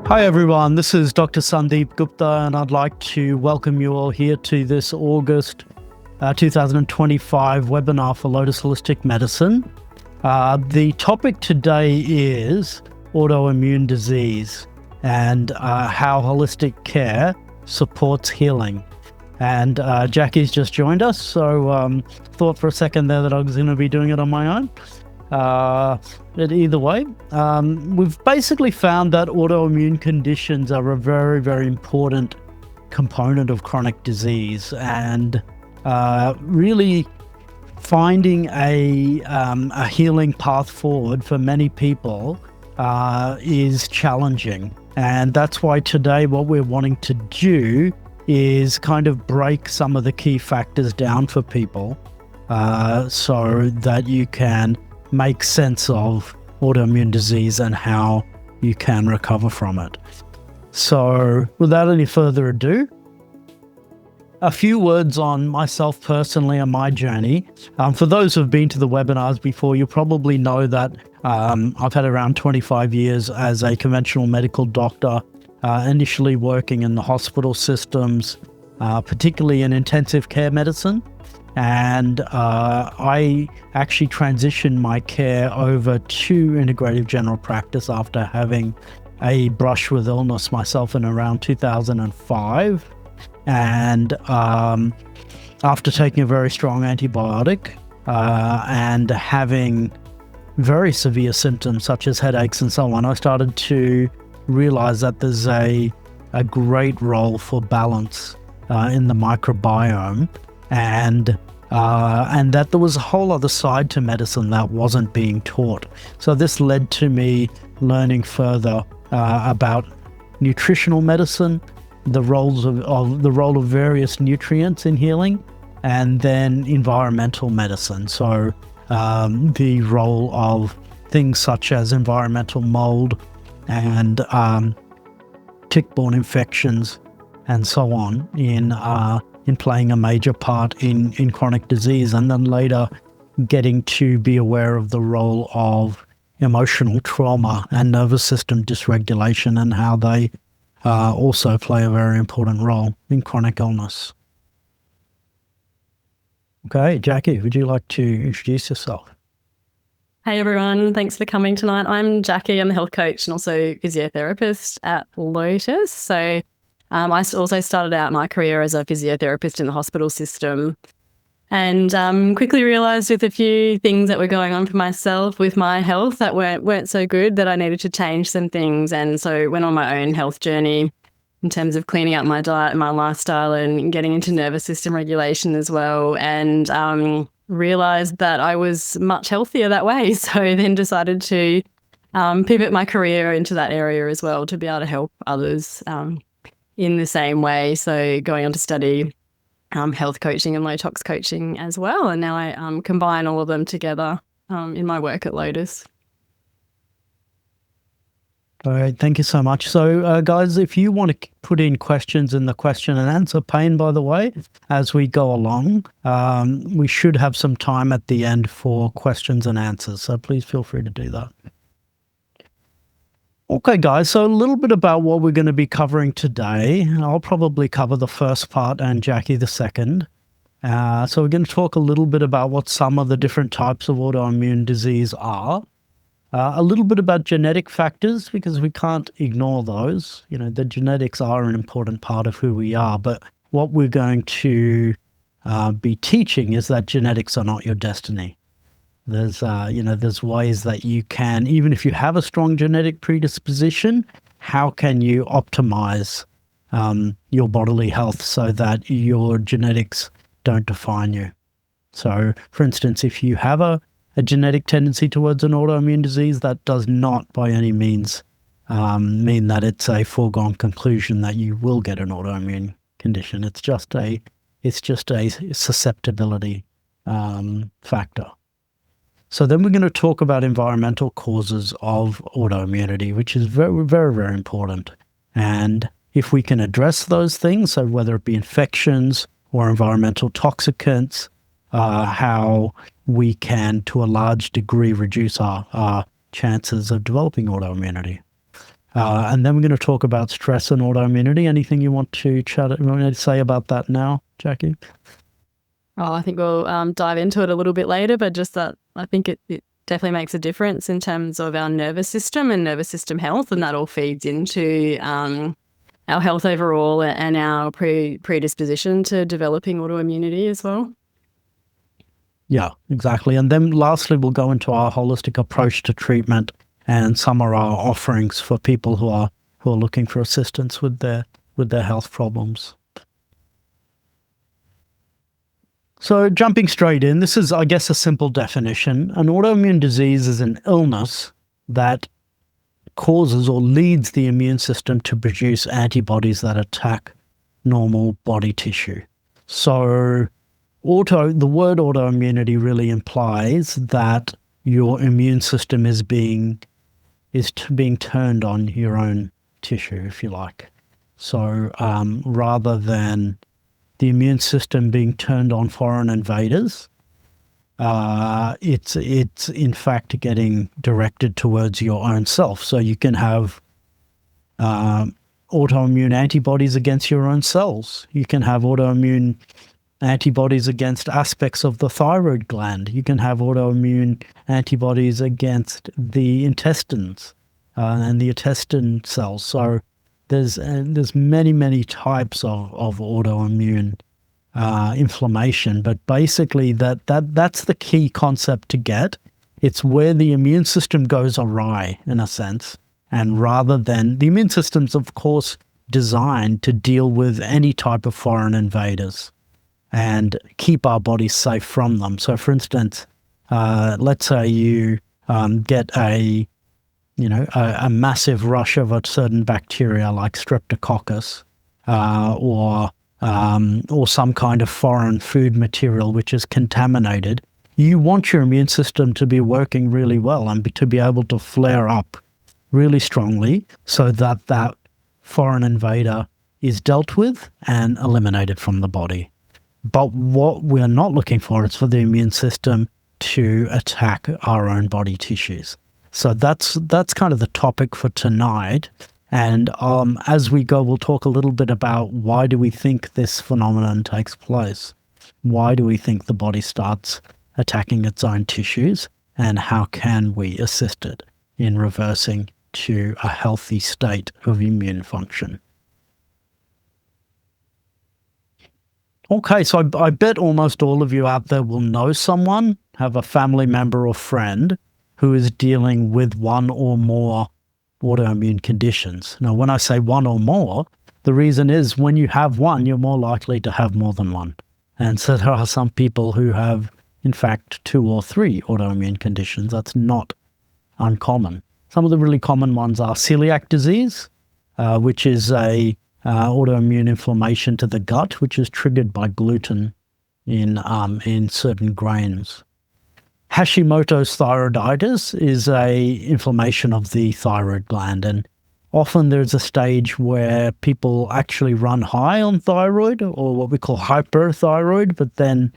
Hi everyone, this is Dr. Sandeep Gupta and I'd like to welcome you all here to this August 2025 webinar for Lotus Holistic Medicine. The topic today is autoimmune disease and how holistic care supports healing. And Jacqui's just joined us, so thought for a second there that I was going to be doing it on my own. But either way, we've basically found that autoimmune conditions are a very, very important component of chronic disease, and really finding a healing path forward for many people is challenging. And that's why today what we're wanting to do is kind of break some of the key factors down for people so that you can make sense of autoimmune disease and how you can recover from it. So without any further ado, a few words on myself personally and my journey. For those who've been to the webinars before, you probably know that I've had around 25 years as a conventional medical doctor, initially working in the hospital systems, particularly in intensive care medicine. And I actually transitioned my care over to integrative general practice after having a brush with illness myself in around 2005. And after taking a very strong antibiotic and having very severe symptoms such as headaches and so on, I started to realize that there's a great role for balance in the microbiome, and that there was a whole other side to medicine that wasn't being taught. So this led to me learning further about nutritional medicine, the role of various nutrients in healing, and then environmental medicine. So the role of things such as environmental mold and tick-borne infections and so on in playing a major part in chronic disease, and then later getting to be aware of the role of emotional trauma and nervous system dysregulation and how they also play a very important role in chronic illness. Okay, Jacqui, would you like to introduce yourself? Hey everyone, thanks for coming tonight. I'm Jacqui, I'm a health coach and also physiotherapist at Lotus. So I also started out my career as a physiotherapist in the hospital system, and quickly realised with a few things that were going on for myself with my health that weren't so good, that I needed to change some things. And so went on my own health journey in terms of cleaning up my diet and my lifestyle and getting into nervous system regulation as well, and realised that I was much healthier that way. So then decided to pivot my career into that area as well to be able to help others in the same way. So going on to study health coaching and low tox coaching as well. And now I combine all of them together in my work at Lotus. All right, thank you so much. So guys, if you want to put in questions in the question and answer pane, by the way, as we go along, we should have some time at the end for questions and answers. So please feel free to do that. Okay, guys, so a little bit about what we're going to be covering today. I'll probably cover the first part and Jacqui the second. So we're going to talk a little bit about what some of the different types of autoimmune disease are. A little bit about genetic factors, because we can't ignore those. You know, the genetics are an important part of who we are, but what we're going to be teaching is that genetics are not your destiny. There's ways that you can, even if you have a strong genetic predisposition, how can you optimize your bodily health so that your genetics don't define you? So, for instance, if you have a genetic tendency towards an autoimmune disease, that does not by any means mean that it's a foregone conclusion that you will get an autoimmune condition. It's just a susceptibility factor. So then we're going to talk about environmental causes of autoimmunity, which is very, very, very important. And if we can address those things, so whether it be infections or environmental toxicants, how we can, to a large degree, reduce our chances of developing autoimmunity. And then we're going to talk about stress and autoimmunity. Anything you want to say about that now, Jacqui? Oh, I think we'll dive into it a little bit later, but just that I think it definitely makes a difference in terms of our nervous system and nervous system health, and that all feeds into our health overall and our predisposition to developing autoimmunity as well. Yeah, exactly. And then lastly, we'll go into our holistic approach to treatment and some of our offerings for people who are looking for assistance with their health problems. So jumping straight in, this is, I guess, a simple definition. An autoimmune disease is an illness that causes or leads the immune system to produce antibodies that attack normal body tissue. So the word autoimmunity really implies that your immune system is being turned on your own tissue, if you like. So rather than the immune system being turned on foreign invaders, it's in fact getting directed towards your own self. So you can have autoimmune antibodies against your own cells. You can have autoimmune antibodies against aspects of the thyroid gland. You can have autoimmune antibodies against the intestines and the intestine cells. So there's many types of autoimmune inflammation, but basically that's the key concept to get. It's where the immune system goes awry, in a sense, and rather than the immune system's, of course, designed to deal with any type of foreign invaders and keep our bodies safe from them. So, for instance, let's say you get a massive rush of a certain bacteria like Streptococcus, or some kind of foreign food material which is contaminated. You want your immune system to be working really well and to be able to flare up really strongly so that that foreign invader is dealt with and eliminated from the body. But what we're not looking for is for the immune system to attack our own body tissues. So that's kind of the topic for tonight. And as we go, we'll talk a little bit about why do we think this phenomenon takes place? Why do we think the body starts attacking its own tissues? And how can we assist it in reversing to a healthy state of immune function? Okay, so I bet almost all of you out there will know someone, have a family member or friend who is dealing with one or more autoimmune conditions. Now, when I say one or more, the reason is when you have one, you're more likely to have more than one. And so there are some people who have, in fact, 2 or 3 autoimmune conditions. That's not uncommon. Some of the really common ones are celiac disease, which is a autoimmune inflammation to the gut, which is triggered by gluten in certain grains. Hashimoto's thyroiditis is a inflammation of the thyroid gland, and often there's a stage where people actually run high on thyroid, or what we call hyperthyroid, but then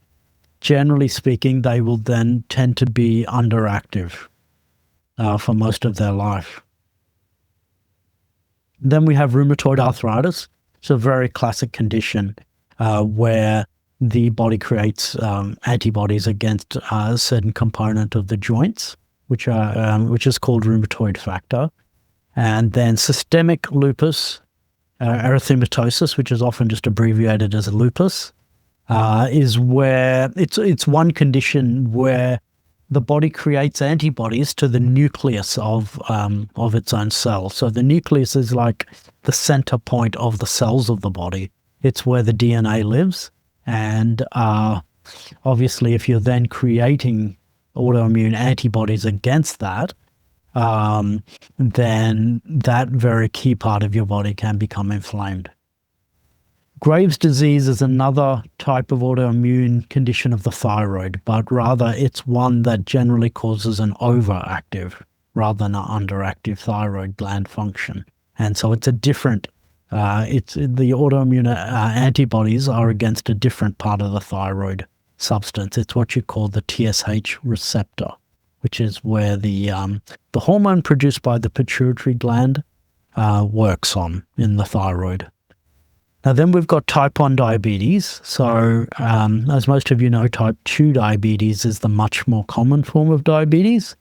generally speaking, they will then tend to be underactive for most of their life. Then we have rheumatoid arthritis. It's a very classic condition where the body creates antibodies against a certain component of the joints, which is called rheumatoid factor. And then systemic lupus erythematosus, which is often just abbreviated as lupus, is where it's one condition where the body creates antibodies to the nucleus of its own cell. So the nucleus is like the center point of the cells of the body. It's where the DNA lives. And obviously, if you're then creating autoimmune antibodies against that, then that very key part of your body can become inflamed. Graves' disease is another type of autoimmune condition of the thyroid, but rather it's one that generally causes an overactive rather than an underactive thyroid gland function. And so it's a different, the autoimmune antibodies are against a different part of the thyroid substance. It's what you call the TSH receptor, which is where the hormone produced by the pituitary gland works on in the thyroid. Now then we've got type 1 diabetes. So as most of you know, type 2 diabetes is the much more common form of diabetes.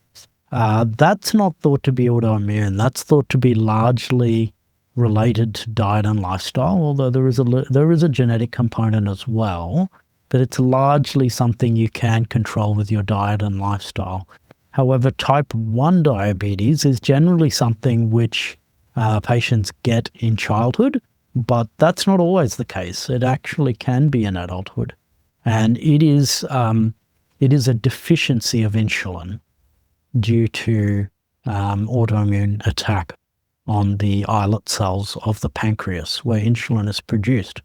That's not thought to be autoimmune. That's thought to be largely related to diet and lifestyle, although there is a genetic component as well, but it's largely something you can control with your diet and lifestyle. However, type 1 diabetes is generally something which patients get in childhood, but that's not always the case. It actually can be in adulthood. And it is a deficiency of insulin due to autoimmune attack on the islet cells of the pancreas where insulin is produced.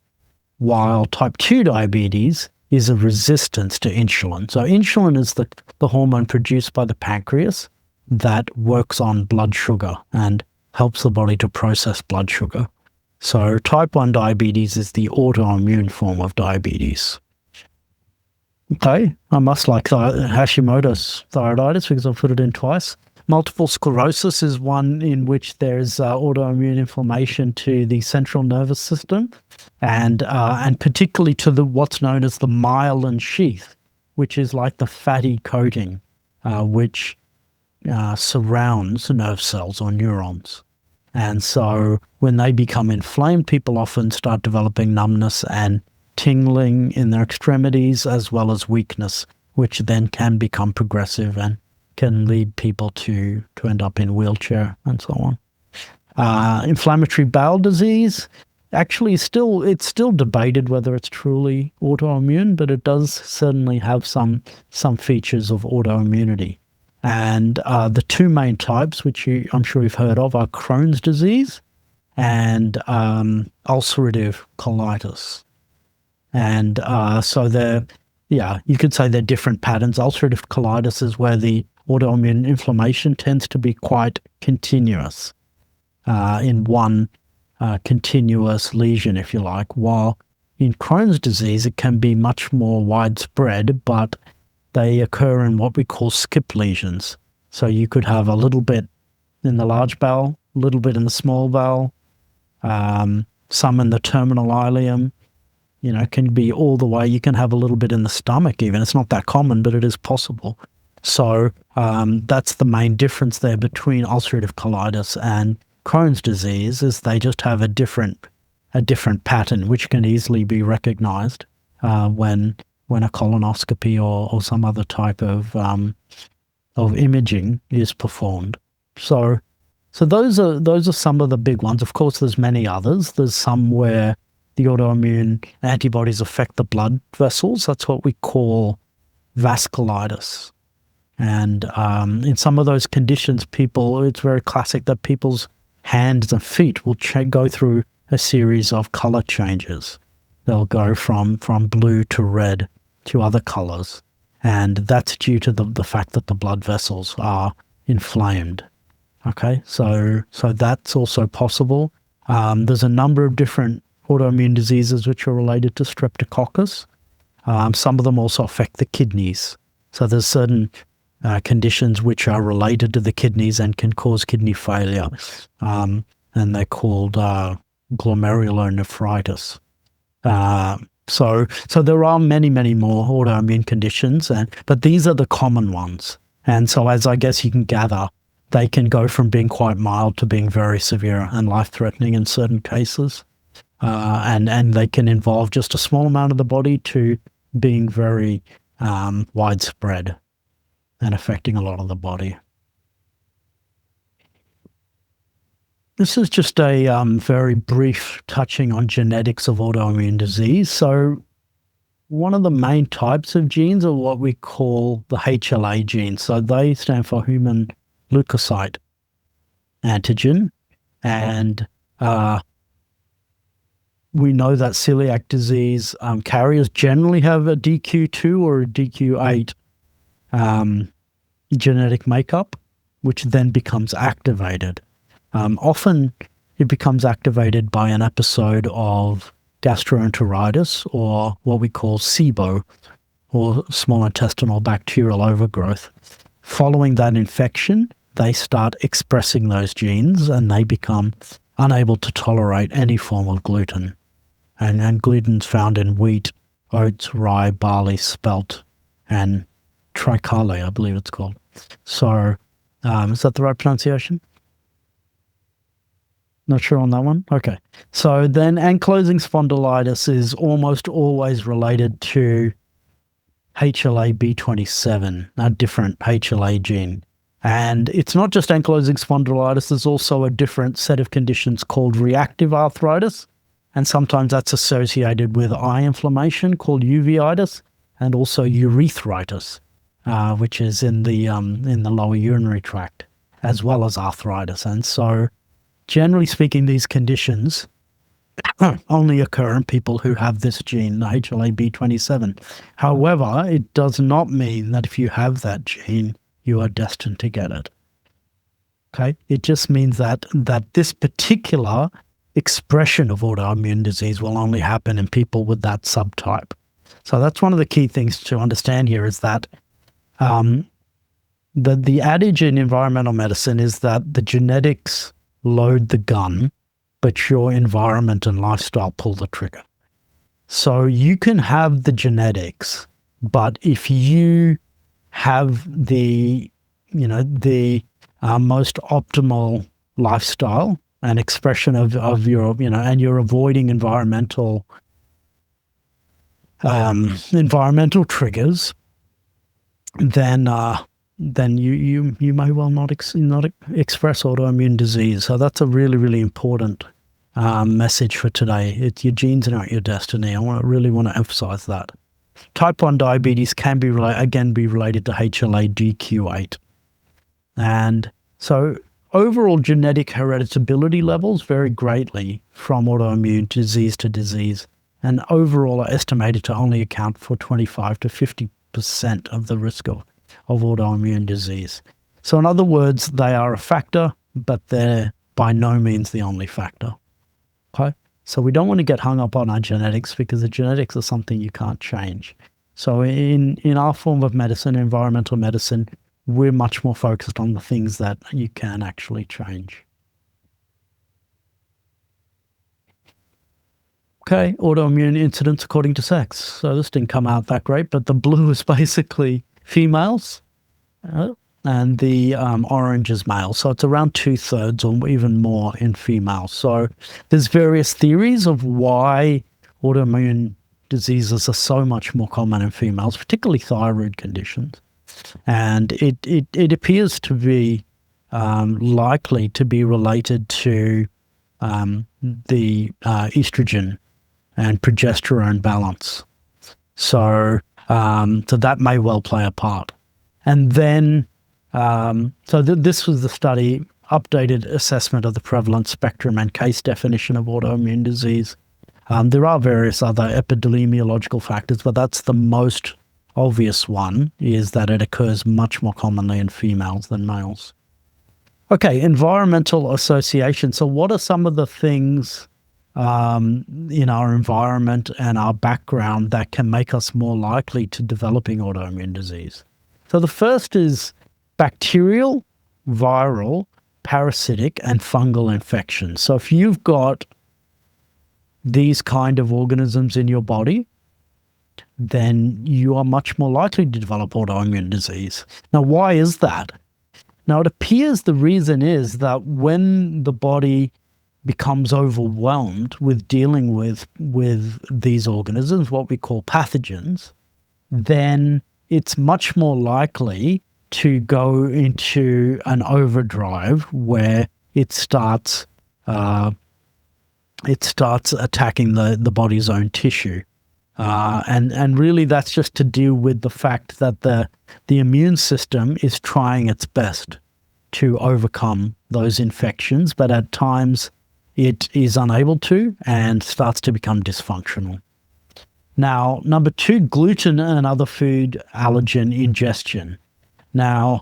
While type 2 diabetes is a resistance to insulin. So insulin is the hormone produced by the pancreas that works on blood sugar and helps the body to process blood sugar. So type 1 diabetes is the autoimmune form of diabetes. Okay, I must like Hashimoto's thyroiditis because I've put it in twice. Multiple sclerosis is one in which there's autoimmune inflammation to the central nervous system and particularly to what's known as the myelin sheath, which is like the fatty coating which surrounds nerve cells or neurons. And so when they become inflamed, people often start developing numbness and tingling in their extremities as well as weakness, which then can become progressive and can lead people to end up in a wheelchair and so on. Inflammatory bowel disease, actually it's still debated whether it's truly autoimmune, but it does certainly have some features of autoimmunity. And the two main types, which I'm sure you've heard of, are Crohn's disease and ulcerative colitis. And so you could say they're different patterns. Ulcerative colitis is where the autoimmune inflammation tends to be quite continuous in one continuous lesion, if you like, while in Crohn's disease it can be much more widespread, but they occur in what we call skip lesions. So you could have a little bit in the large bowel, a little bit in the small bowel, some in the terminal ileum, can be all the way. You can have a little bit in the stomach even. It's not that common, but it is possible. So that's the main difference there between ulcerative colitis and Crohn's disease, is they just have a different pattern, which can easily be recognized when a colonoscopy or some other type of imaging is performed. So those are some of the big ones. Of course, there's many others. There's some where the autoimmune antibodies affect the blood vessels. That's what we call vasculitis. And in some of those conditions, it's very classic that people's hands and feet will go through a series of color changes. They'll go from blue to red to other colors. And that's due to the fact that the blood vessels are inflamed. Okay, so that's also possible. There's a number of different autoimmune diseases which are related to streptococcus. Some of them also affect the kidneys. So there's certain conditions which are related to the kidneys and can cause kidney failure. And they're called glomerulonephritis. So there are many, many more autoimmune conditions, but these are the common ones. And so as I guess you can gather, they can go from being quite mild to being very severe and life-threatening in certain cases. And they can involve just a small amount of the body to being very widespread and affecting a lot of the body. This is just a very brief touching on genetics of autoimmune disease. So one of the main types of genes are what we call the HLA genes. So they stand for human leukocyte antigen. And we know that celiac disease carriers generally have a DQ2 or a DQ8 genetic makeup, which then becomes activated. Often it becomes activated by an episode of gastroenteritis or what we call SIBO, or small intestinal bacterial overgrowth. Following that infection, they start expressing those genes and they become unable to tolerate any form of gluten. And gluten's found in wheat, oats, rye, barley, spelt, and tricale, I believe it's called. So, is that the right pronunciation? Not sure on that one? Okay. So then ankylosing spondylitis is almost always related to HLA-B27, a different HLA gene. And it's not just ankylosing spondylitis, there's also a different set of conditions called reactive arthritis. And sometimes that's associated with eye inflammation called uveitis, and also urethritis, which is in the lower urinary tract, as well as arthritis. And so generally speaking, these conditions only occur in people who have this gene, the HLA-B27. However, it does not mean that if you have that gene, you are destined to get it. Okay? It just means that this particular expression of autoimmune disease will only happen in people with that subtype. So that's one of the key things to understand here, is that the adage in environmental medicine is that the genetics load the gun, but your environment and lifestyle pull the trigger. So you can have the genetics, but if you have the most optimal lifestyle and expression of your, and you're avoiding environmental triggers, then you may well not express autoimmune disease. So that's a really, really important message for today. It's your genes are not your destiny. I really want to emphasize that. Type 1 diabetes can be related to HLA-DQ8. And so overall genetic hereditability levels vary greatly from autoimmune disease to disease, and overall are estimated to only account for 25 to 50% of the risk of autoimmune disease. So in other words, they are a factor, but they're by no means the only factor. Okay? So we don't want to get hung up on our genetics, because the genetics are something you can't change. So in our form of medicine, environmental medicine, we're much more focused on the things that you can actually change. Okay, autoimmune incidence according to sex. So this didn't come out that great, but the blue is basically females, and the orange is male. So it's around 2/3 or even more in females. So there's various theories of why autoimmune diseases are so much more common in females, particularly thyroid conditions. And it appears to be likely to be related to the estrogen and progesterone balance. So that may well play a part. And then, this was the study, updated assessment of the prevalence spectrum and case definition of autoimmune disease. There are various other epidemiological factors, but that's the most obvious one, is that it occurs much more commonly in females than males. Okay, environmental association. So what are some of the things in our environment and our background that can make us more likely to developing autoimmune disease? So the first is bacterial, viral, parasitic, and fungal infections. So if you've got these kind of organisms in your body, then you are much more likely to develop autoimmune disease. Now, why is that? Now, it appears the reason is that when the body becomes overwhelmed with dealing with these organisms, what we call pathogens, then it's much more likely to go into an overdrive where it starts attacking the body's own tissue. And really that's just to deal with the fact that the immune system is trying its best to overcome those infections, but at times it is unable to and starts to become dysfunctional. Now, number 2, gluten and other food allergen ingestion. Now,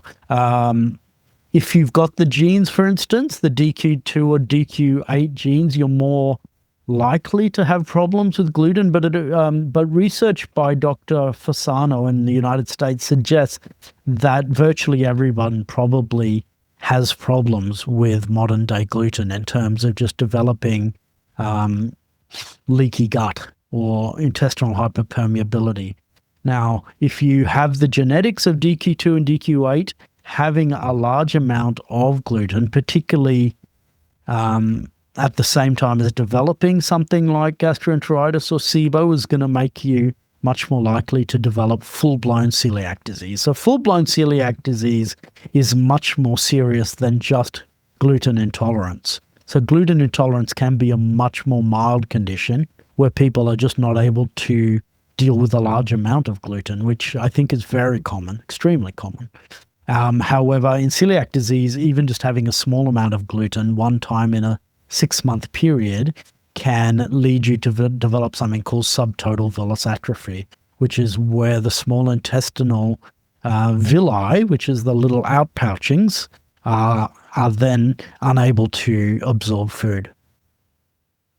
if you've got the genes, for instance, the DQ2 or DQ8 genes, you're more likely to have problems with gluten, but research by Dr. Fasano in the United States suggests that virtually everyone probably has problems with modern day gluten in terms of just developing leaky gut or intestinal hyperpermeability. Now, if you have the genetics of DQ2 and DQ8, having a large amount of gluten, particularly at the same time as developing something like gastroenteritis or SIBO, is going to make you much more likely to develop full-blown celiac disease. So full-blown celiac disease is much more serious than just gluten intolerance. So gluten intolerance can be a much more mild condition where people are just not able to deal with a large amount of gluten, which I think is very common, extremely common. However, in celiac disease, even just having a small amount of gluten one time in a 6-month period can lead you to develop something called subtotal villus atrophy, which is where the small intestinal villi, which is the little outpouchings, are then unable to absorb food.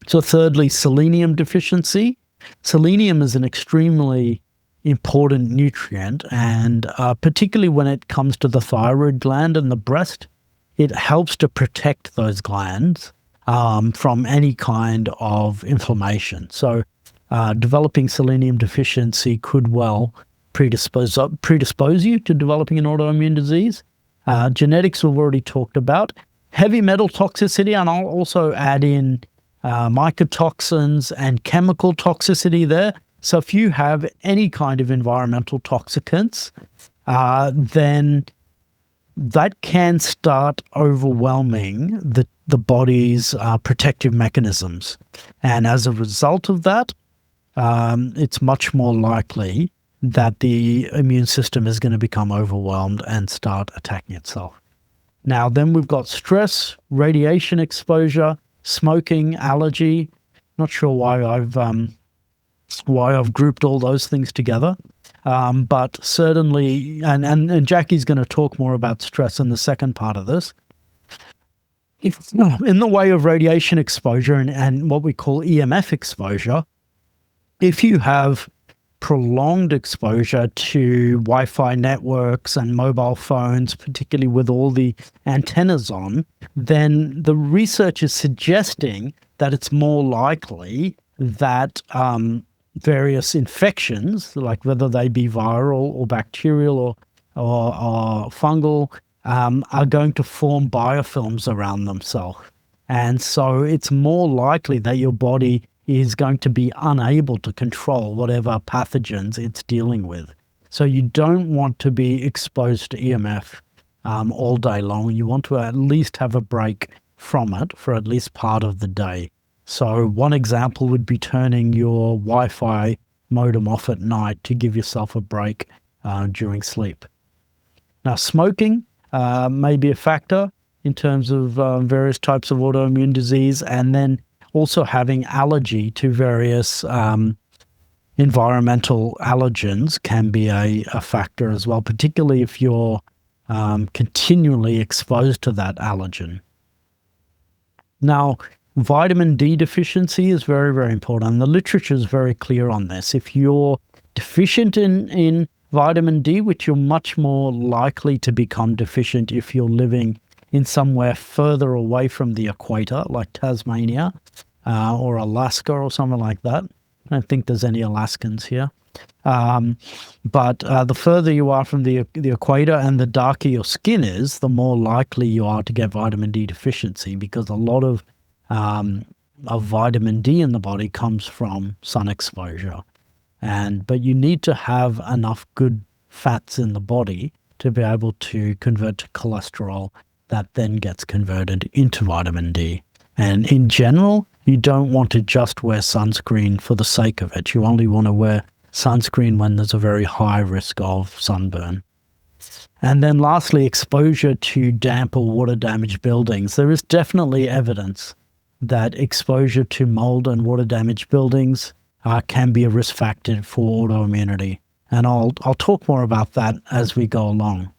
So thirdly, selenium deficiency. Selenium is an extremely important nutrient, and particularly when it comes to the thyroid gland and the breast, it helps to protect those glands from any kind of inflammation. So developing selenium deficiency could well predispose you to developing an autoimmune disease. Genetics we've already talked about. Heavy metal toxicity, and I'll also add in mycotoxins and chemical toxicity there. So if you have any kind of environmental toxicants, then that can start overwhelming the body's protective mechanisms. And as a result of that, it's much more likely that the immune system is going to become overwhelmed and start attacking itself. Now, then we've got stress, radiation exposure, smoking, allergy. Not sure why I've grouped all those things together. But certainly, and Jacqui's going to talk more about stress in the second part of this. In the way of radiation exposure and what we call EMF exposure, if you have prolonged exposure to Wi-Fi networks and mobile phones, particularly with all the antennas on, then the research is suggesting that it's more likely that various infections, like whether they be viral or bacterial or fungal, are going to form biofilms around themselves. And so it's more likely that your body is going to be unable to control whatever pathogens it's dealing with. So you don't want to be exposed to EMF all day long. You want to at least have a break from it for at least part of the day. So one example would be turning your Wi-Fi modem off at night to give yourself a break during sleep. Now, smoking may be a factor in terms of various types of autoimmune disease, and then also having allergy to various environmental allergens can be a factor as well, particularly if you're continually exposed to that allergen. Now, vitamin D deficiency is very, very important. The literature is very clear on this. If you're deficient in vitamin D, which you're much more likely to become deficient if you're living in somewhere further away from the equator, like Tasmania or Alaska or something like that. I don't think there's any Alaskans here. But the further you are from the equator and the darker your skin is, the more likely you are to get vitamin D deficiency, because a lot of vitamin D in the body comes from sun exposure. But you need to have enough good fats in the body to be able to convert to cholesterol that then gets converted into vitamin D. And in general, you don't want to just wear sunscreen for the sake of it. You only want to wear sunscreen when there's a very high risk of sunburn. And then lastly, exposure to damp or water-damaged buildings. There is definitely evidence that exposure to mold and water-damaged buildings can be a risk factor for autoimmunity. And I'll talk more about that as we go along.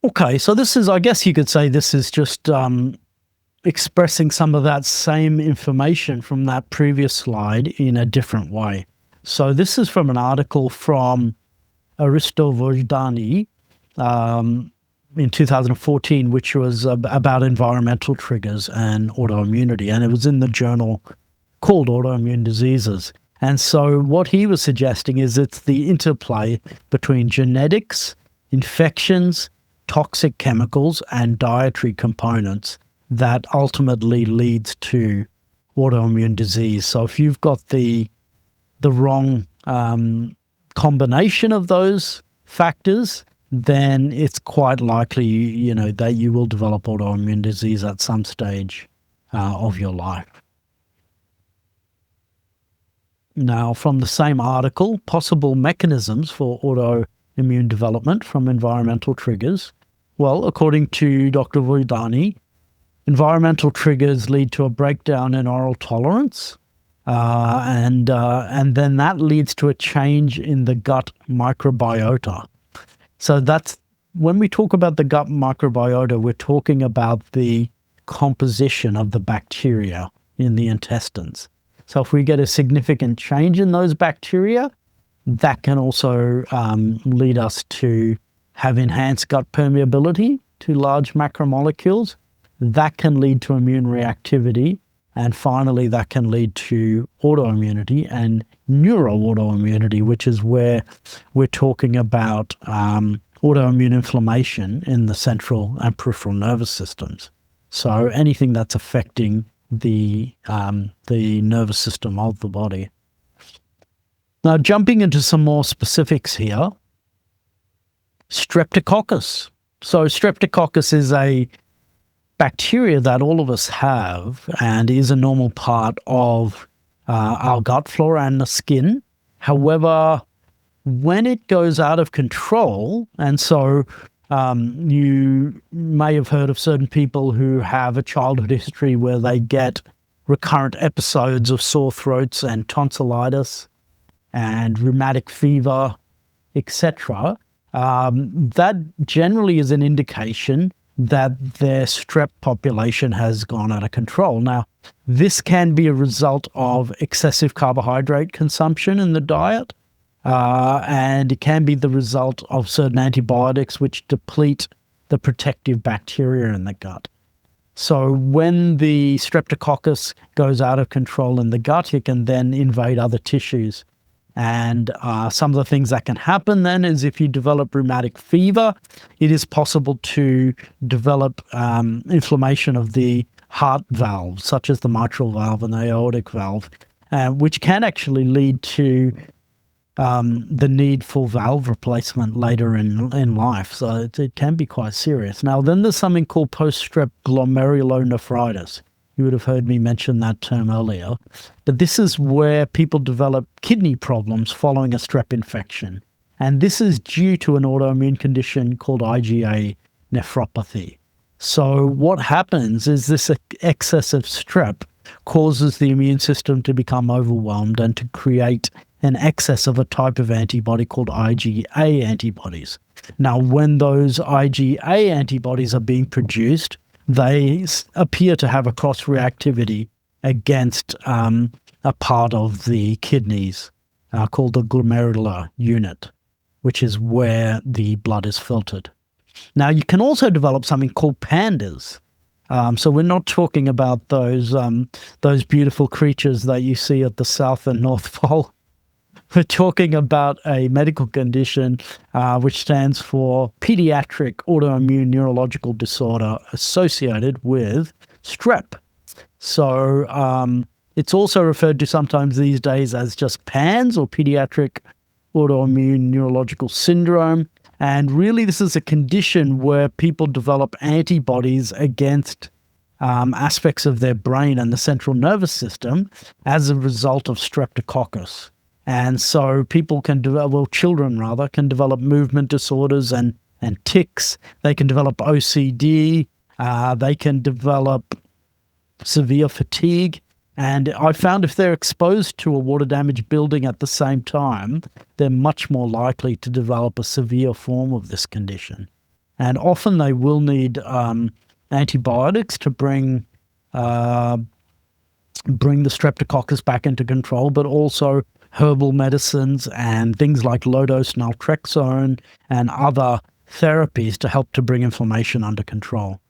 Okay, so this is, I guess you could say this is just expressing some of that same information from that previous slide in a different way. So this is from an article from Aristovodani in 2014, which was about environmental triggers and autoimmunity. And it was in the journal called Autoimmune Diseases. And so what he was suggesting is it's the interplay between genetics, infections, toxic chemicals, and dietary components that ultimately leads to autoimmune disease. So if you've got the wrong combination of those factors, then it's quite likely, that you will develop autoimmune disease at some stage of your life. Now, from the same article, possible mechanisms for autoimmune development from environmental triggers. Well, according to Dr. Vodani, environmental triggers lead to a breakdown in oral tolerance, and then that leads to a change in the gut microbiota. So that's when we talk about the gut microbiota, we're talking about the composition of the bacteria in the intestines. So if we get a significant change in those bacteria, that can also lead us to have enhanced gut permeability to large macromolecules. That can lead to immune reactivity. And finally, that can lead to autoimmunity and neuroautoimmunity, which is where we're talking about autoimmune inflammation in the central and peripheral nervous systems. So anything that's affecting the nervous system of the body. Now, jumping into some more specifics here, Streptococcus. So Streptococcus is a bacteria that all of us have and is a normal part of our gut flora and the skin. However, when it goes out of control, and so you may have heard of certain people who have a childhood history where they get recurrent episodes of sore throats and tonsillitis and rheumatic fever, etc. That generally is an indication that their strep population has gone out of control. Now, this can be a result of excessive carbohydrate consumption in the diet, and it can be the result of certain antibiotics which deplete the protective bacteria in the gut. So when the Streptococcus goes out of control in the gut, it can then invade other tissues. And some of the things that can happen then is if you develop rheumatic fever, it is possible to develop inflammation of the heart valves, such as the mitral valve and the aortic valve, which can actually lead to the need for valve replacement later in life. So it can be quite serious. Now, then there's something called post-strep glomerulonephritis. You would have heard me mention that term earlier. But this is where people develop kidney problems following a strep infection. And this is due to an autoimmune condition called IgA nephropathy. So what happens is this excess of strep causes the immune system to become overwhelmed and to create an excess of a type of antibody called IgA antibodies. Now, when those IgA antibodies are being produced, they appear to have a cross-reactivity against a part of the kidneys called the glomerular unit, which is where the blood is filtered. Now, you can also develop something called pandas. So we're not talking about those beautiful creatures that you see at the South and North Pole. We're talking about a medical condition which stands for pediatric autoimmune neurological disorder associated with strep. So it's also referred to sometimes these days as just PANS, or pediatric autoimmune neurological syndrome. And really, this is a condition where people develop antibodies against aspects of their brain and the central nervous system as a result of streptococcus. And so people can develop, children rather, can develop movement disorders and tics. They can develop OCD. They can develop severe fatigue. And I found if they're exposed to a water damaged building at the same time, they're much more likely to develop a severe form of this condition. And often they will need antibiotics to bring the streptococcus back into control, but also herbal medicines and things like low-dose naltrexone and other therapies to help to bring inflammation under control.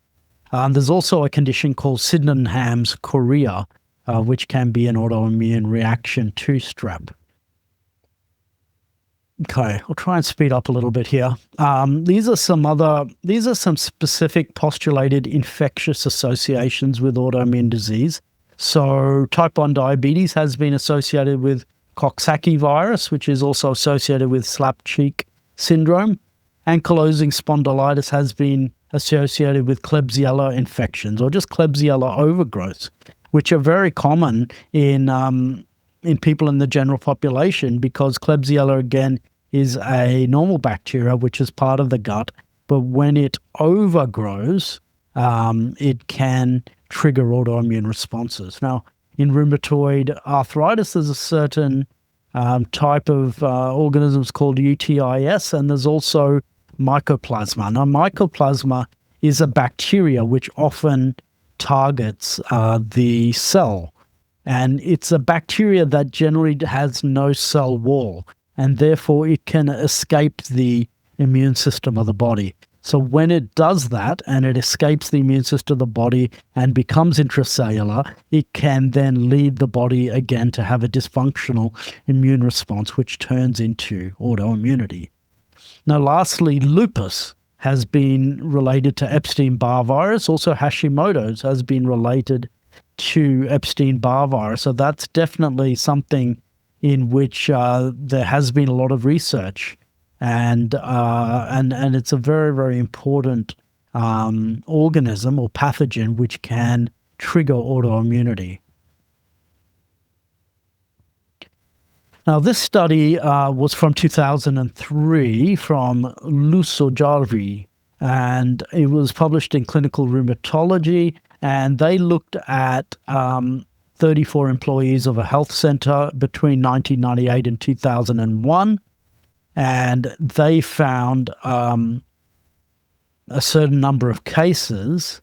There's also a condition called Sydenham's chorea, which can be an autoimmune reaction to strep. Okay, I'll try and speed up a little bit here. These are some specific postulated infectious associations with autoimmune disease. So type 1 diabetes has been associated with Coxsackie virus, which is also associated with slap cheek syndrome. Ankylosing spondylitis has been associated with Klebsiella infections or just Klebsiella overgrowths, which are very common in people in the general population, because Klebsiella, again, is a normal bacteria which is part of the gut, but when it overgrows, it can trigger autoimmune responses. Now, in rheumatoid arthritis, there's a certain type of organisms called UTIS, and there's also mycoplasma. Now, mycoplasma is a bacteria which often targets the cell, and it's a bacteria that generally has no cell wall, and therefore it can escape the immune system of the body. So when it does that and it escapes the immune system of the body and becomes intracellular, it can then lead the body again to have a dysfunctional immune response, which turns into autoimmunity. Now, lastly, lupus has been related to Epstein-Barr virus. Also, Hashimoto's has been related to Epstein-Barr virus. So that's definitely something in which there has been a lot of research, and it's a very, very important organism or pathogen which can trigger autoimmunity. Now, this study was from 2003 from Raadschelders, and it was published in Clinical Rheumatology, and they looked at 34 employees of a health center between 1998 and 2001, and they found a certain number of cases,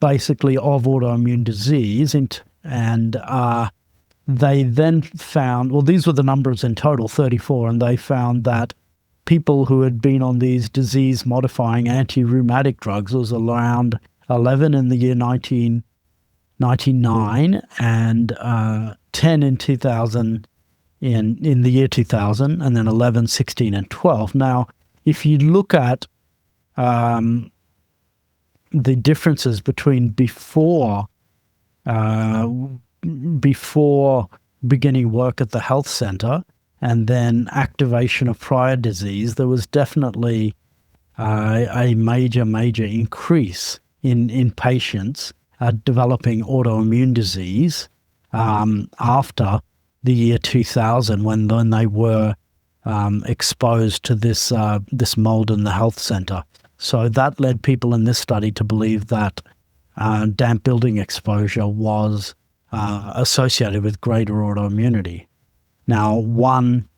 basically of autoimmune disease, and they then found, well, these were the numbers in total, 34, and they found that people who had been on these disease-modifying anti-rheumatic drugs was around 11 in the year 1999 and 10 in 2000, in the year 2000, and then 11, 16, and 12. Now, if you look at the differences between before beginning work at the health center and then activation of prior disease, there was definitely a major increase in patients developing autoimmune disease after the year 2000, when they were exposed to this mold in the health center. So that led people in this study to believe that damp building exposure was associated with greater autoimmunity. Now, one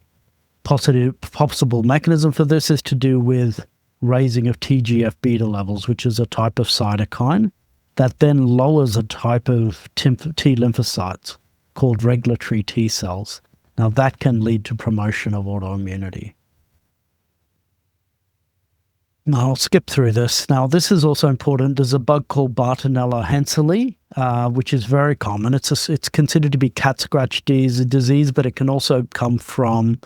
possible mechanism for this is to do with raising of TGF-beta levels, which is a type of cytokine that then lowers a type of T lymphocytes called regulatory T cells. Now, that can lead to promotion of autoimmunity. Now, I'll skip through this. Now, this is also important. There's a bug called Bartonella henselae, which is very common. It's considered to be cat scratch disease, but it can also come from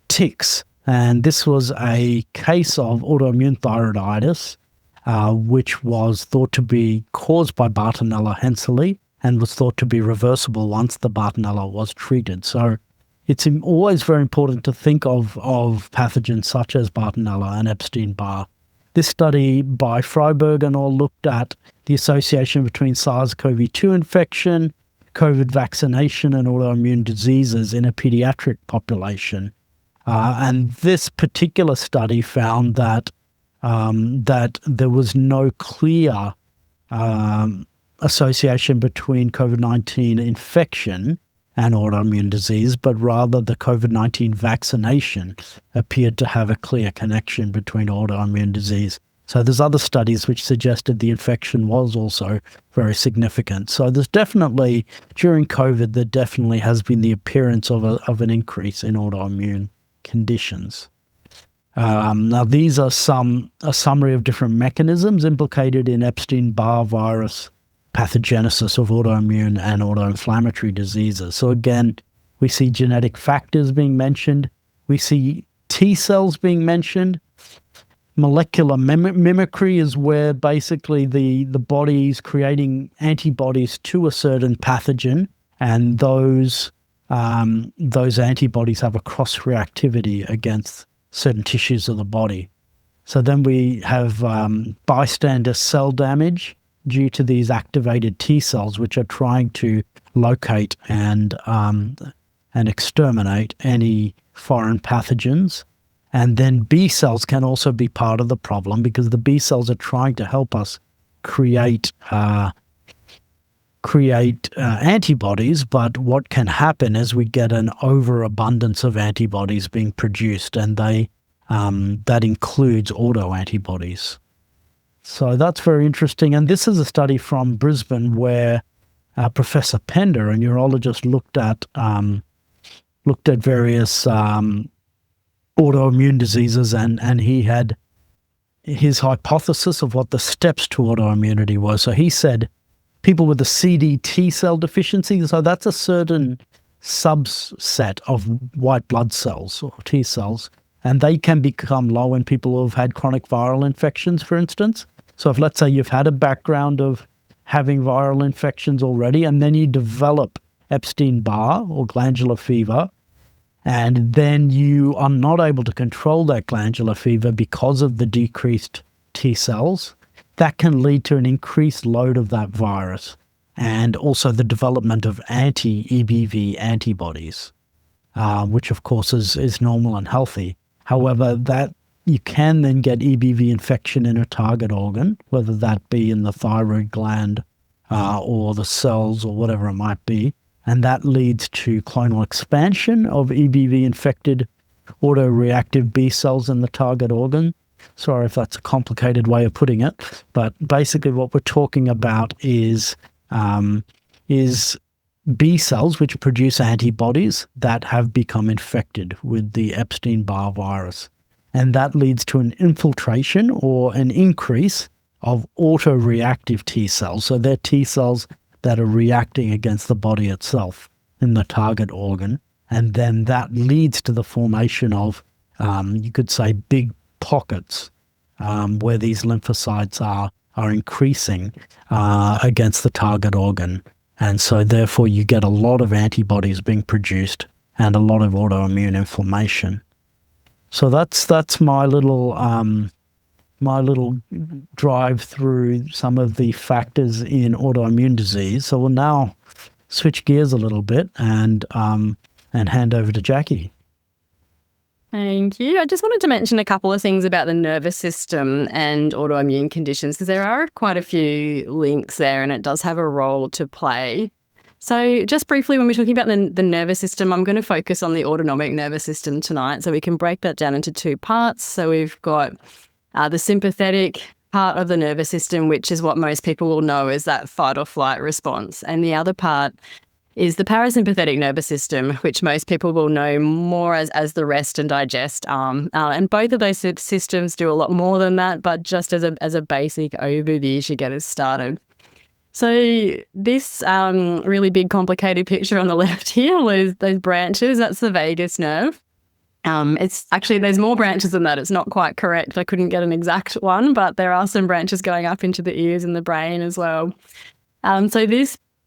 ticks. And this was a case of autoimmune thyroiditis, which was thought to be caused by Bartonella henselae and was thought to be reversible once the Bartonella was treated. So it's always very important to think of pathogens such as Bartonella and Epstein-Barr. This study by Freiberg and all looked at the association between SARS-CoV-2 infection, COVID vaccination, and autoimmune diseases in a pediatric population. And this particular study found that there was no clear association between COVID-19 infection and autoimmune disease, but rather the COVID-19 vaccination appeared to have a clear connection between autoimmune disease So there's other studies which suggested the infection was also very significant. So there's definitely, during COVID, there definitely has been the appearance of an increase in autoimmune conditions. Now, these are a summary of different mechanisms implicated in Epstein-Barr virus pathogenesis of autoimmune and autoinflammatory diseases. So again, we see genetic factors being mentioned. We see T cells being mentioned. Molecular mimicry is where basically the body is creating antibodies to a certain pathogen, and those antibodies have a cross-reactivity against certain tissues of the body. So then we have bystander cell damage due to these activated T cells, which are trying to locate and exterminate any foreign pathogens. And then B cells can also be part of the problem, because the B cells are trying to help us create antibodies. But what can happen is we get an overabundance of antibodies being produced, and that includes autoantibodies. So that's very interesting. And this is a study from Brisbane where Professor Pender, a neurologist, looked at various autoimmune diseases, and he had his hypothesis of what the steps to autoimmunity was. So he said people with a CD T cell deficiency, so that's a certain subset of white blood cells or T cells, and they can become low in people who have had chronic viral infections, for instance. So if, let's say, you've had a background of having viral infections already, and then you develop Epstein-Barr or glandular fever, and then you are not able to control that glandular fever because of the decreased T cells, that can lead to an increased load of that virus, and also the development of anti-EBV antibodies, which of course is normal and healthy. However, that you can then get EBV infection in a target organ, whether that be in the thyroid gland or the cells or whatever it might be. And that leads to clonal expansion of EBV-infected autoreactive B cells in the target organ. Sorry if that's a complicated way of putting it, but basically what we're talking about is B cells which produce antibodies that have become infected with the Epstein-Barr virus. And that leads to an infiltration or an increase of autoreactive T cells. So they're T cells that are reacting against the body itself in the target organ. And then that leads to the formation of, you could say, big pockets where these lymphocytes are increasing against the target organ. And so therefore you get a lot of antibodies being produced and a lot of autoimmune inflammation. So that's my little drive through some of the factors in autoimmune disease. So we'll now switch gears a little bit and hand over to Jacqui. Thank you. I just wanted to mention a couple of things about the nervous system and autoimmune conditions, because there are quite a few links there and it does have a role to play. So just briefly, when we're talking about the nervous system, I'm going to focus on the autonomic nervous system tonight. So we can break that down into two parts. So we've got the sympathetic part of the nervous system, which is what most people will know as that fight or flight response. And the other part is the parasympathetic nervous system, which most people will know more as the rest and digest arm. And both of those systems do a lot more than that, but just as a basic overview to get us started. So this really big complicated picture on the left here with those branches, that's the vagus nerve. It's actually, there's more branches than that. It's not quite correct. I couldn't get an exact one, but there are some branches going up into the ears and the brain as well.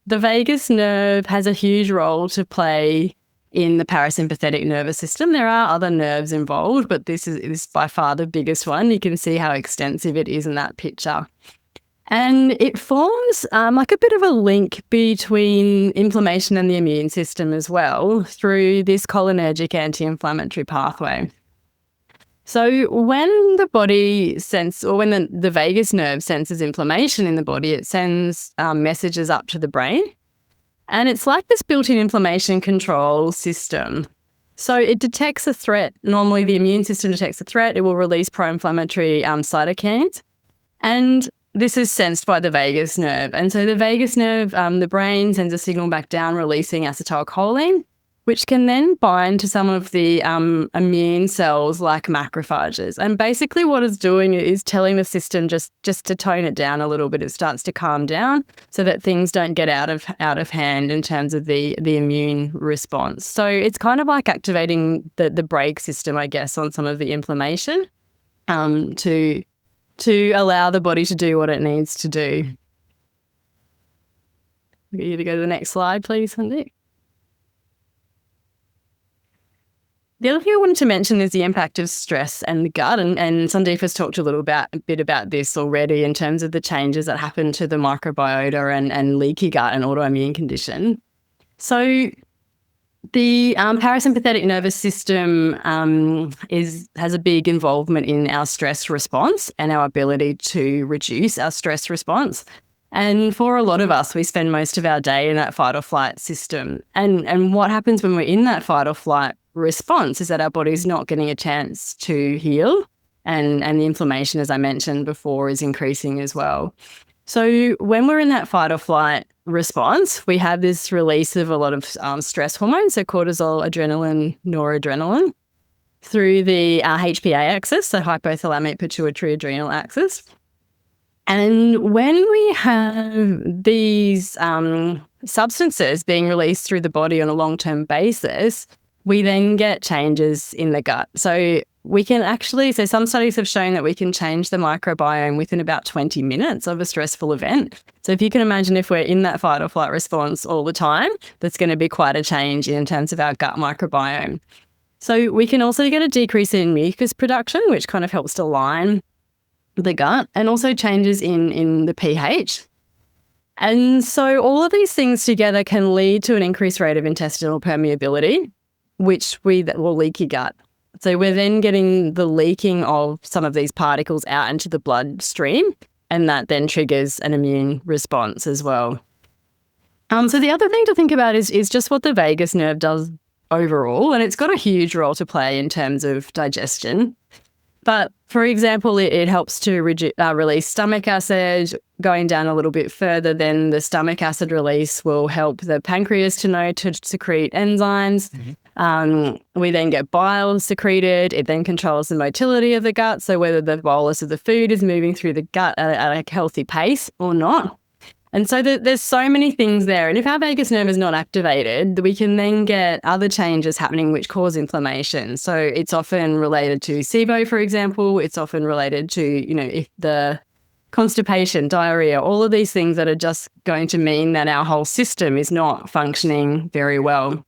The vagus nerve has a huge role to play in the parasympathetic nervous system. There are other nerves involved, but this is by far the biggest one. You can see how extensive it is in that picture. And it forms like a bit of a link between inflammation and the immune system as well through this cholinergic anti-inflammatory pathway. So when the body when the vagus nerve senses inflammation in the body, it sends messages up to the brain. And it's like this built-in inflammation control system. So it detects a threat. Normally the immune system detects a threat. It will release pro-inflammatory cytokines. And this is sensed by the vagus nerve. And so the vagus nerve, the brain sends a signal back down, releasing acetylcholine, which can then bind to some of the immune cells like macrophages. And basically what it's doing is telling the system just to tone it down a little bit. It starts to calm down so that things don't get out of hand in terms of the immune response. So it's kind of like activating the brake system, I guess, on some of the inflammation to allow the body to do what it needs to do. I'll get you to go to the next slide, please, Sandeep. The other thing I wanted to mention is the impact of stress and the gut, and Sandeep has talked a bit about this already in terms of the changes that happen to the microbiota and leaky gut and autoimmune condition. So the parasympathetic nervous system has a big involvement in our stress response and our ability to reduce our stress response. And for a lot of us, we spend most of our day in that fight or flight system. And what happens when we're in that fight or flight response is that our body's not getting a chance to heal, and the inflammation, as I mentioned before, is increasing as well. So when we're in that fight or flight response, we have this release of a lot of stress hormones, so cortisol, adrenaline, noradrenaline, through the HPA axis, so hypothalamic pituitary adrenal axis. And when we have these substances being released through the body on a long-term basis, we then get changes in the gut. So we can actually, so some studies have shown that we can change the microbiome within about 20 minutes of a stressful event. So if you can imagine, if we're in that fight or flight response all the time, that's going to be quite a change in terms of our gut microbiome. So we can also get a decrease in mucus production, which kind of helps to line the gut, and also changes in the pH. And so all of these things together can lead to an increased rate of intestinal permeability, which will leaky gut. So we're then getting the leaking of some of these particles out into the bloodstream, and that then triggers an immune response as well. So the other thing to think about is just what the vagus nerve does overall, and it's got a huge role to play in terms of digestion. But for example, it helps to release stomach acid. Going down a little bit further, then the stomach acid release will help the pancreas to secrete enzymes. Mm-hmm. We then get bile secreted. It then controls the motility of the gut, so whether the bolus of the food is moving through the gut at a healthy pace or not. And so there's so many things there. And if our vagus nerve is not activated, we can then get other changes happening which cause inflammation. So it's often related to SIBO, for example. It's often related to, if the constipation, diarrhea, all of these things that are just going to mean that our whole system is not functioning very well.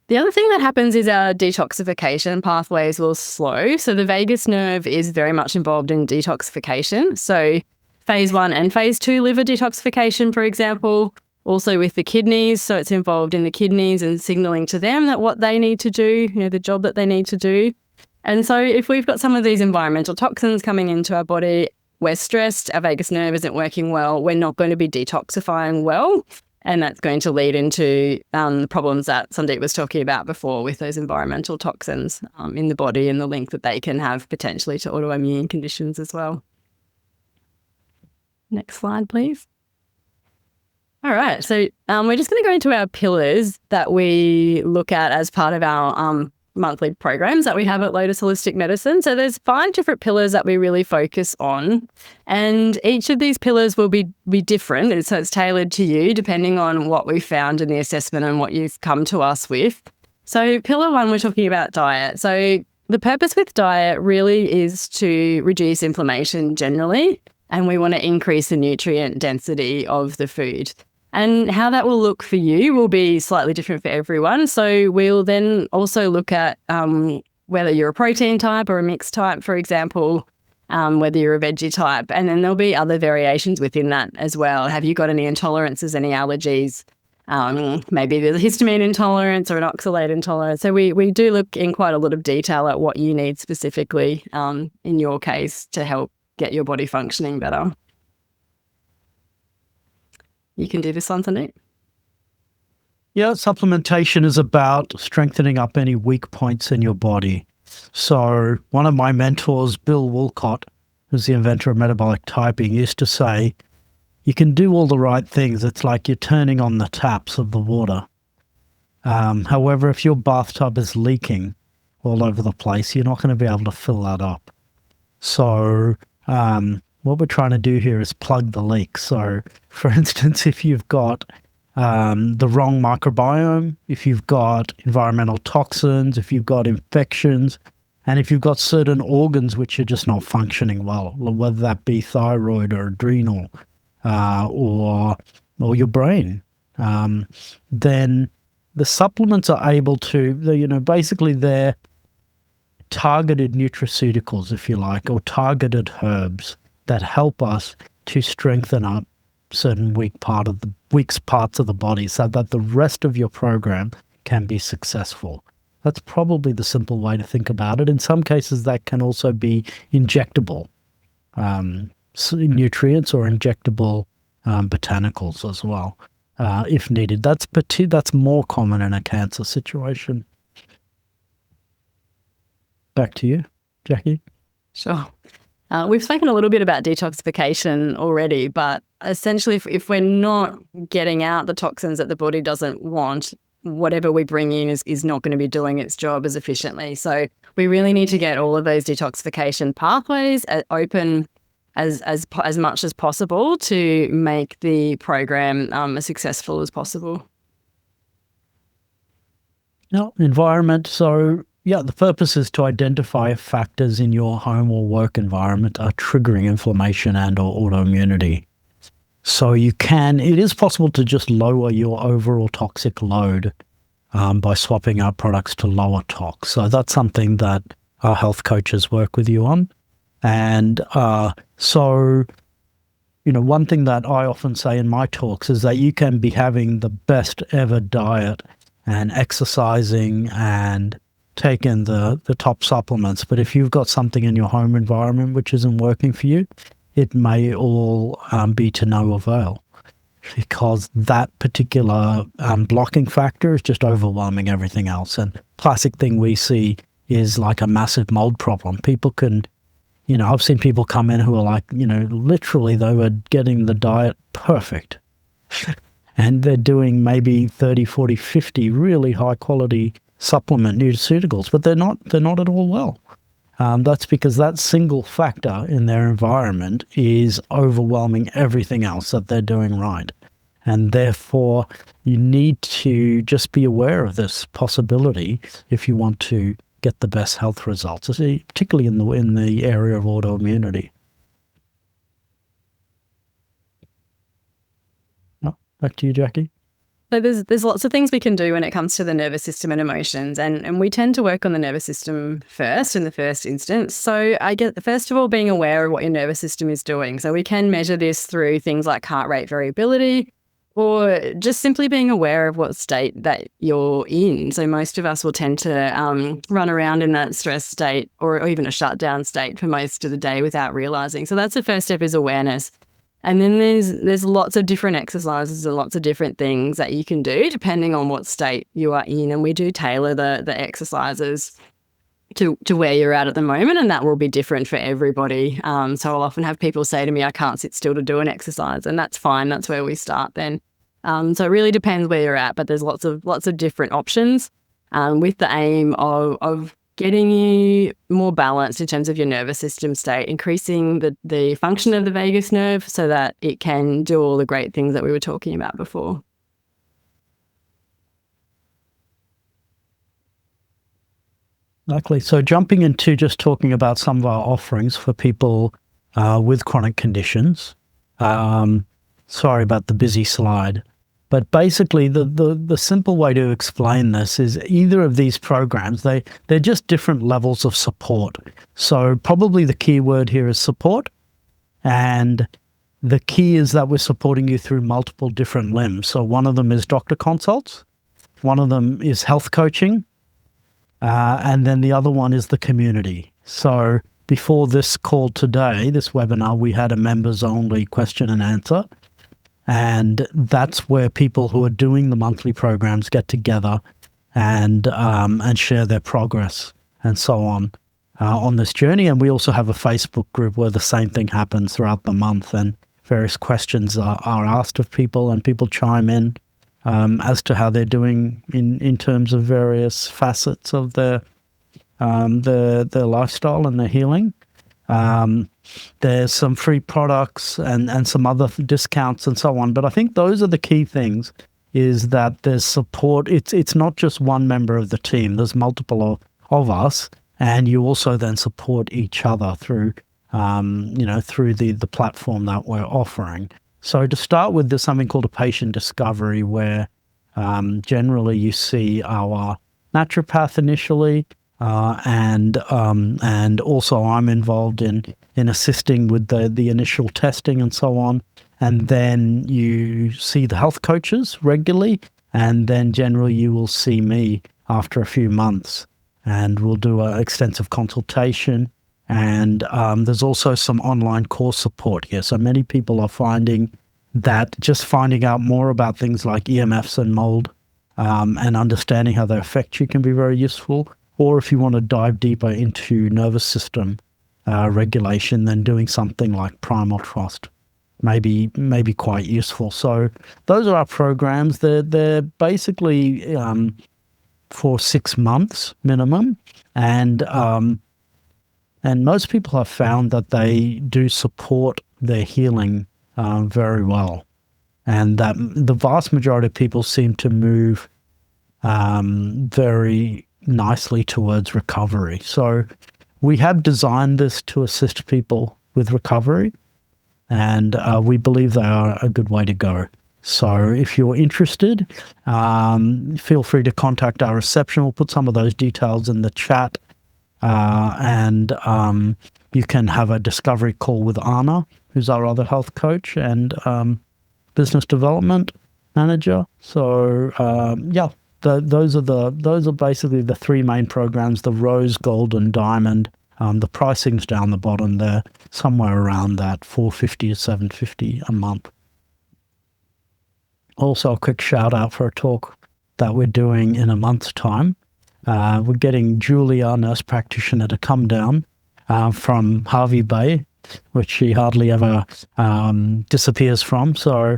The other thing that happens is our detoxification pathways will slow. So the vagus nerve is very much involved in detoxification. So phase 1 and phase 2 liver detoxification, for example, also with the kidneys. So it's involved in the kidneys and signaling to them that what they need to do, the job that they need to do. And so if we've got some of these environmental toxins coming into our body, we're stressed, our vagus nerve isn't working well, we're not going to be detoxifying well. And that's going to lead into the problems that Sandeep was talking about before with those environmental toxins in the body, and the link that they can have potentially to autoimmune conditions as well. Next slide, please. All right, so we're just going to go into our pillars that we look at as part of our monthly programs that we have at Lotus Holistic Medicine. So there's 5 different pillars that we really focus on, and each of these pillars will be different, and so it's tailored to you depending on what we found in the assessment and what you've come to us with. So pillar 1, we're talking about diet. So the purpose with diet really is to reduce inflammation generally, and we want to increase the nutrient density of the food. And how that will look for you will be slightly different for everyone. So we'll then also look at whether you're a protein type or a mixed type, for example, whether you're a veggie type. And then there'll be other variations within that as well. Have you got any intolerances, any allergies? Maybe there's a histamine intolerance or an oxalate intolerance. So we do look in quite a lot of detail at what you need specifically in your case to help get your body functioning better. You can do this one, Sandeep. Yeah, supplementation is about strengthening up any weak points in your body. So one of my mentors, Bill Wolcott, who's the inventor of metabolic typing, used to say, you can do all the right things. It's like you're turning on the taps of the water. However, if your bathtub is leaking all over the place, you're not going to be able to fill that up. So what we're trying to do here is plug the leak. So, for instance, if you've got the wrong microbiome, if you've got environmental toxins, if you've got infections, and if you've got certain organs which are just not functioning well, whether that be thyroid or adrenal or your brain, then the supplements are able to, basically they're targeted nutraceuticals, if you like, or targeted herbs that help us to strengthen up certain weak parts of the body so that the rest of your program can be successful. That's probably the simple way to think about it. In some cases, that can also be injectable nutrients or injectable botanicals as well, if needed. That's more common in a cancer situation. Back to you, Jacqui. Sure. We've spoken a little bit about detoxification already, but essentially if we're not getting out the toxins that the body doesn't want, whatever we bring in is not going to be doing its job as efficiently. So we really need to get all of those detoxification pathways open as much as possible to make the program as successful as possible. No, environment. So the purpose is to identify if factors in your home or work environment are triggering inflammation and or autoimmunity. So it is possible to just lower your overall toxic load by swapping out products to lower tox. So that's something that our health coaches work with you on. And one thing that I often say in my talks is that you can be having the best ever diet and exercising and taking the top supplements, but if you've got something in your home environment which isn't working for you, it may all be to no avail, because that particular blocking factor is just overwhelming everything else. And classic thing we see is like a massive mold problem. People can, I've seen people come in who are like, literally they were getting the diet perfect and they're doing maybe 30, 40, 50 really high quality supplement nutraceuticals, but they're not at all well. That's because that single factor in their environment is overwhelming everything else that they're doing right. And therefore, you need to just be aware of this possibility if you want to get the best health results, particularly in the area of autoimmunity. Back to you, Jacqui. So there's lots of things we can do when it comes to the nervous system and emotions, and we tend to work on the nervous system first in the first instance. So I get, first of all, being aware of what your nervous system is doing. So we can measure this through things like heart rate variability, or just simply being aware of what state that you're in. So most of us will tend to run around in that stress state or even a shutdown state for most of the day without realizing. So that's the first step, is awareness. And then there's lots of different exercises and lots of different things that you can do depending on what state you are in. And we do tailor the exercises to where you're at the moment, and that will be different for everybody. So I'll often have people say to me, I can't sit still to do an exercise, and that's fine. That's where we start then. So it really depends where you're at, but there's lots of different options with the aim of getting you more balanced in terms of your nervous system state, increasing the function of the vagus nerve so that it can do all the great things that we were talking about before. Exactly. So jumping into just talking about some of our offerings for people with chronic conditions. Sorry about the busy slide. But basically, the simple way to explain this is either of these programs, they're just different levels of support. So probably the key word here is support. And the key is that we're supporting you through multiple different limbs. So one of them is doctor consults. One of them is health coaching. And then the other one is the community. So before this call today, this webinar, we had a members-only question and answer. And that's where people who are doing the monthly programs get together and share their progress and so on. on this journey. And we also have a Facebook group where the same thing happens throughout the month, and various questions are asked of people, and people chime in as to how they're doing in terms of various facets of their lifestyle and their healing. There's some free products and some other discounts and so on. But I think those are the key things, is that there's support. It's not just one member of the team. There's multiple of us, and you also then support each other through through the platform that we're offering. So to start with, there's something called a patient discovery, where generally you see our naturopath initially, and also I'm involved in assisting with the initial testing and so on. And then you see the health coaches regularly, and then generally you will see me after a few months, and we'll do an extensive consultation. And there's also some online course support here. So many people are finding that just finding out more about things like EMFs and mold, and understanding how they affect you, can be very useful. Or if you want to dive deeper into nervous system regulation, then doing something like Primal Trust may be quite useful. So those are our programs. They're basically for 6 months minimum, and most people have found that they do support their healing very well, and that the vast majority of people seem to move very nicely towards recovery. So we have designed this to assist people with recovery, and we believe they are a good way to go. So if you're interested, feel free to contact our reception. We'll put some of those details in the chat, and you can have a discovery call with Anna, who's our other health coach and business development manager. So those are basically the 3 main programs: the Rose, Gold, and Diamond. The pricing's down the bottom there, somewhere around that $450 to $750 a month. Also, a quick shout out for a talk that we're doing in a month's time. We're getting Julia, nurse practitioner, to come down from Harvey Bay, which she hardly ever disappears from. So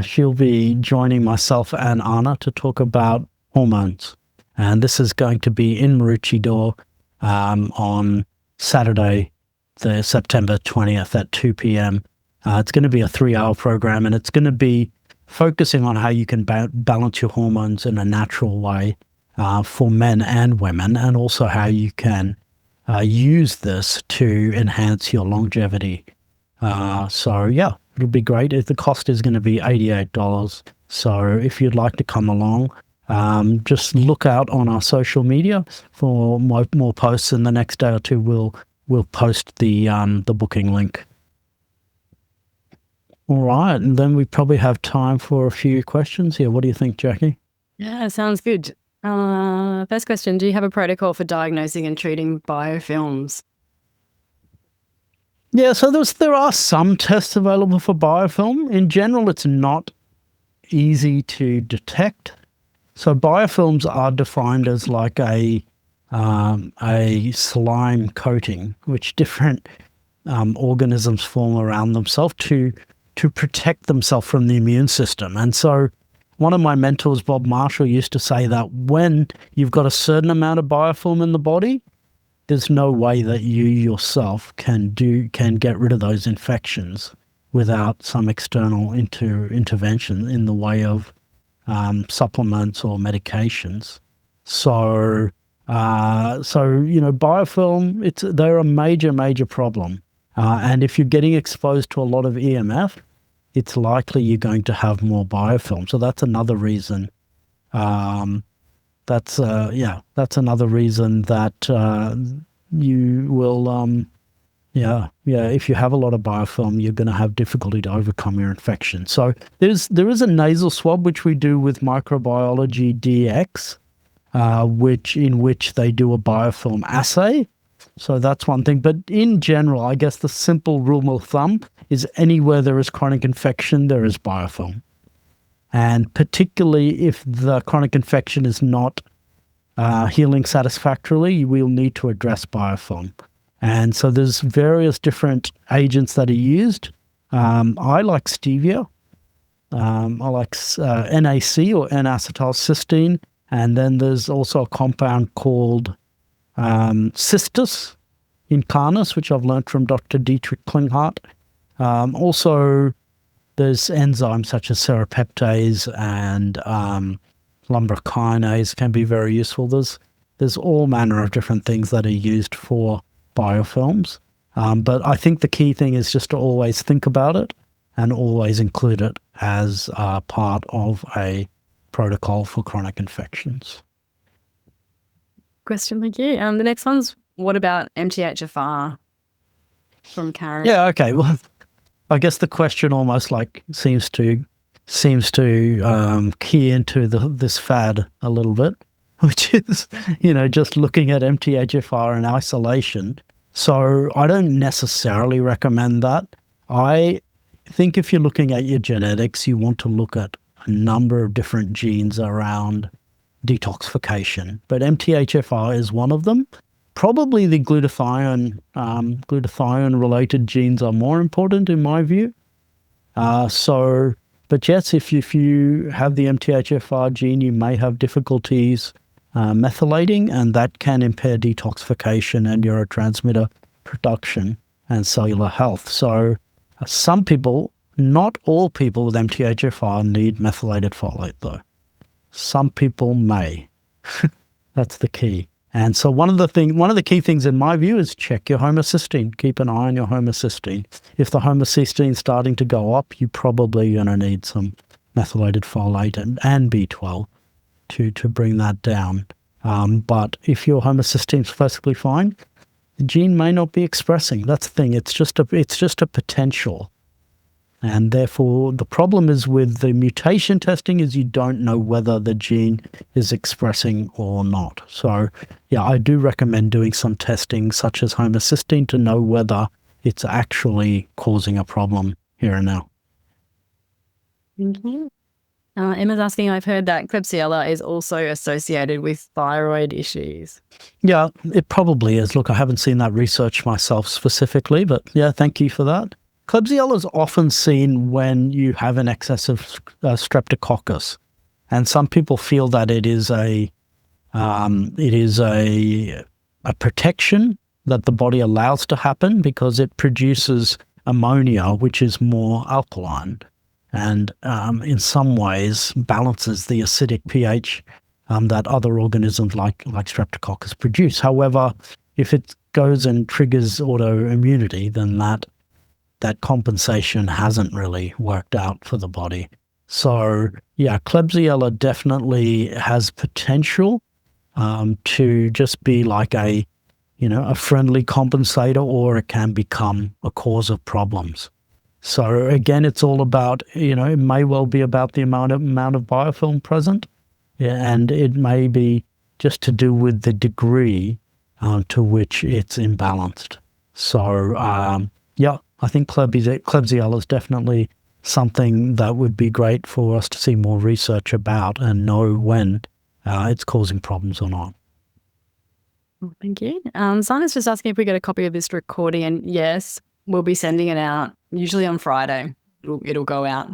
she'll be joining myself and Anna to talk about hormones. And this is going to be in Maroochydore on Saturday, the September 20th at 2 p.m. It's going to be a 3-hour program, and it's going to be focusing on how you can balance your hormones in a natural way for men and women, and also how you can use this to enhance your longevity. So it'll be great. The cost is going to be $88. So if you'd like to come along, just look out on our social media for more posts. In the next day or two, we'll post the booking link. All right, and then we probably have time for a few questions here. What do you think, Jacqui? Yeah, sounds good. First question, do you have a protocol for diagnosing and treating biofilms? Yeah, so there are some tests available for biofilm. In general, it's not easy to detect. So biofilms are defined as like a slime coating, which different organisms form around themselves to protect themselves from the immune system. And so one of my mentors, Bob Marshall, used to say that when you've got a certain amount of biofilm in the body, there's no way that you yourself can get rid of those infections without some external intervention in the way of supplements or medications. So biofilm, they're a major problem. And if you're getting exposed to a lot of EMF, it's likely you're going to have more biofilm. So that's another reason. That's another reason that you will, if you have a lot of biofilm, you're going to have difficulty to overcome your infection. So there is a nasal swab which we do with Microbiology DX, in which they do a biofilm assay. So that's one thing. But in general, I guess the simple rule of thumb is anywhere there is chronic infection, there is biofilm. And particularly if the chronic infection is not healing satisfactorily, we'll need to address biofilm. And so there's various different agents that are used. I like stevia. I like NAC or N-acetylcysteine. And then there's also a compound called Cistus incarnis, which I've learned from Dr. Dietrich Klinghardt. Also, there's enzymes such as serrapeptase and lumbrokinase can be very useful. There's all manner of different things that are used for biofilms. But I think the key thing is just to always think about it and always include it as part of a protocol for chronic infections. Question, thank you. The next one's, what about MTHFR from Karen? Yeah, okay. Well, I guess the question almost like seems to key into this fad a little bit, which is, just looking at MTHFR in isolation. So I don't necessarily recommend that. I think if you're looking at your genetics, you want to look at a number of different genes around detoxification, but MTHFR is one of them. Probably the glutathione-related genes are more important in my view. But yes, if you have the MTHFR gene, you may have difficulties methylating, and that can impair detoxification and neurotransmitter production and cellular health. So some people, not all people with MTHFR need methylated folate though. Some people may. That's the key. And so one of the key things in my view is check your homocysteine. Keep an eye on your homocysteine. If the homocysteine is starting to go up, you're probably going to need some methylated folate and B12 to bring that down. But if your homocysteine is perfectly fine, the gene may not be expressing. That's the thing. It's just a potential. And therefore, the problem is with the mutation testing is you don't know whether the gene is expressing or not. So, yeah, I do recommend doing some testing such as homocysteine to know whether it's actually causing a problem here and now. Mm-hmm. Emma's asking, I've heard that Klebsiella is also associated with thyroid issues. Yeah, it probably is. Look, I haven't seen that research myself specifically, but yeah, thank you for that. Klebsiella is often seen when you have an excess of streptococcus, and some people feel that it is a protection that the body allows to happen because it produces ammonia, which is more alkaline, and in some ways balances the acidic pH that other organisms like streptococcus produce. However, if it goes and triggers autoimmunity, then that compensation hasn't really worked out for the body. So, yeah, Klebsiella definitely has potential to just be like a friendly compensator, or it can become a cause of problems. So again, it's all about, it may well be about the amount of biofilm present, and it may be just to do with the degree to which it's imbalanced. So, yeah, I think Klebsiella is definitely something that would be great for us to see more research about and know when it's causing problems or not. Well, thank you. Simon's just asking if we get a copy of this recording, and yes, we'll be sending it out usually on Friday. It'll go out.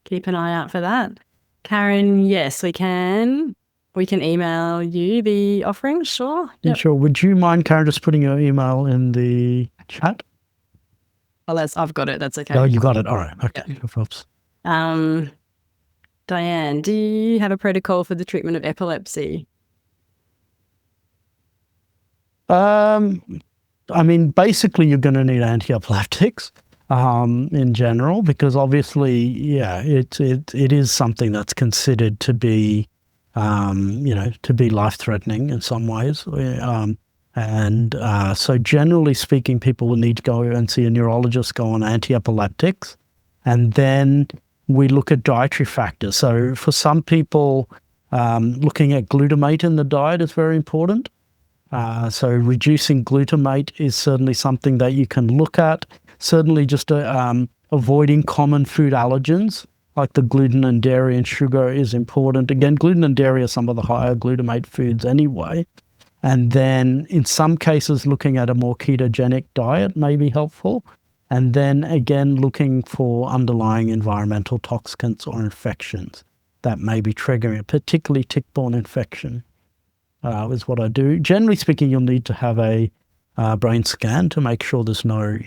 Keep an eye out for that. Karen, yes, we can. We can email you the offering, sure. Yeah, yep. Sure. Would you mind, Karen, just putting your email in the chat? Oh, I've got it. That's okay. Oh, you got it. All right. Okay. Yeah. No problems. Diane, do you have a protocol for the treatment of epilepsy? Basically, you're going to need antiepileptics in general, because obviously, yeah, it is something that's considered to be, to be life-threatening in some ways. So generally speaking, people will need to go and see a neurologist, go on antiepileptics, and then we look at dietary factors. So for some people, looking at glutamate in the diet is very important. So reducing glutamate is certainly something that you can look at. Certainly just avoiding common food allergens like the gluten and dairy and sugar is important. Again, gluten and dairy are some of the higher glutamate foods anyway. And then in some cases, looking at a more ketogenic diet may be helpful. And then again, looking for underlying environmental toxins or infections that may be triggering it, particularly tick-borne infection is what I do. Generally speaking, you'll need to have a brain scan to make sure there's no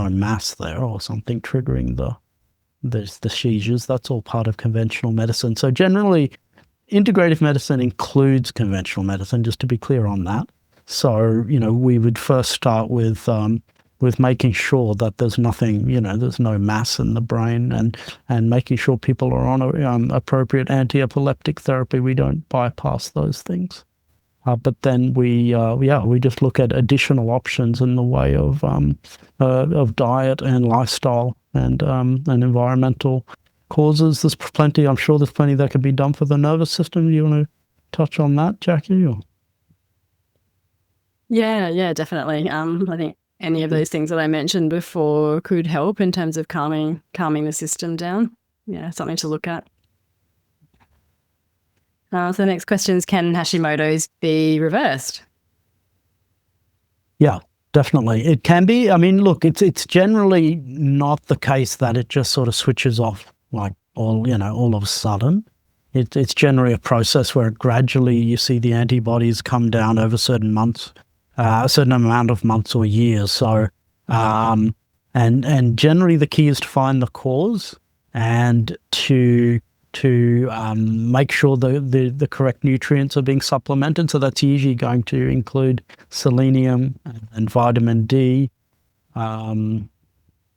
mass there or something triggering the seizures. That's all part of conventional medicine. So generally, integrative medicine includes conventional medicine, just to be clear on that. So, we would first start with making sure that there's nothing, there's no mass in the brain, and making sure people are on appropriate anti-epileptic therapy. We don't bypass those things. But then we just look at additional options in the way of diet and lifestyle and environmental causes. There's plenty. I'm sure there's plenty that can be done for the nervous system. Do you want to touch on that, Jacqui? Or? Yeah, definitely. I think any of those things that I mentioned before could help in terms of calming the system down. Yeah, something to look at. So the next question is, can Hashimoto's be reversed? Yeah, definitely. It can be. I mean, look, it's generally not the case that it just sort of switches off like all of a sudden. It's generally a process where gradually you see the antibodies come down over certain months, a certain amount of months or years. So, and generally the key is to find the cause and to make sure the correct nutrients are being supplemented. So that's usually going to include selenium and vitamin D,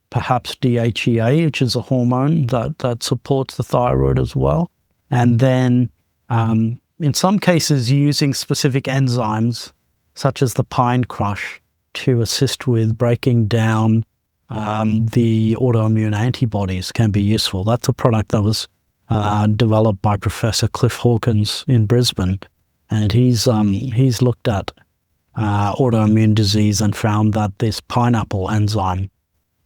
perhaps DHEA, which is a hormone that supports the thyroid as well. And then in some cases using specific enzymes such as the pine crush to assist with breaking down the autoimmune antibodies can be useful. That's a product that was developed by Professor Cliff Hawkins in Brisbane, and he's looked at autoimmune disease and found that this pineapple enzyme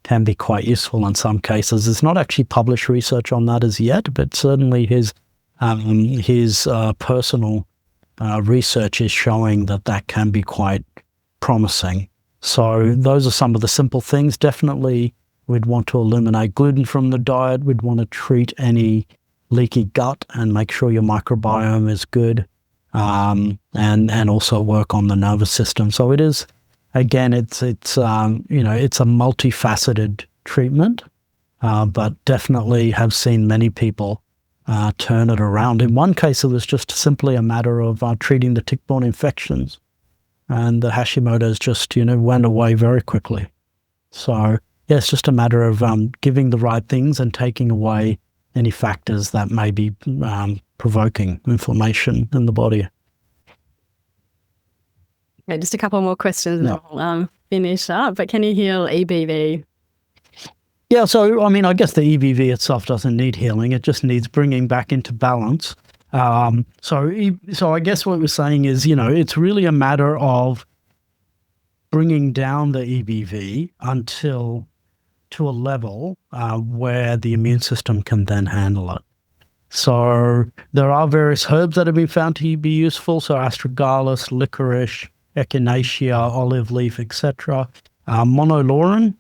can be quite useful in some cases. There's not actually published research on that as yet, but certainly his personal research is showing that can be quite promising. So those are some of the simple things. Definitely we'd want to eliminate gluten from the diet. We'd want to treat any leaky gut and make sure your microbiome is good, and also work on the nervous system. So it is, again, it's a multifaceted treatment, but definitely have seen many people turn it around. In one case, it was just simply a matter of treating the tick-borne infections, and the Hashimoto's just went away very quickly. So yeah, it's just a matter of giving the right things and taking away any factors that may be provoking inflammation in the body. Okay, just a couple more questions and I'll finish up. But can you heal EBV? Yeah, so I mean, I guess the EBV itself doesn't need healing. It just needs bringing back into balance. So I guess what we're saying is, it's really a matter of bringing down the EBV until to a level where the immune system can then handle it. So there are various herbs that have been found to be useful. So astragalus, licorice, echinacea, olive leaf, etc. Monolaurin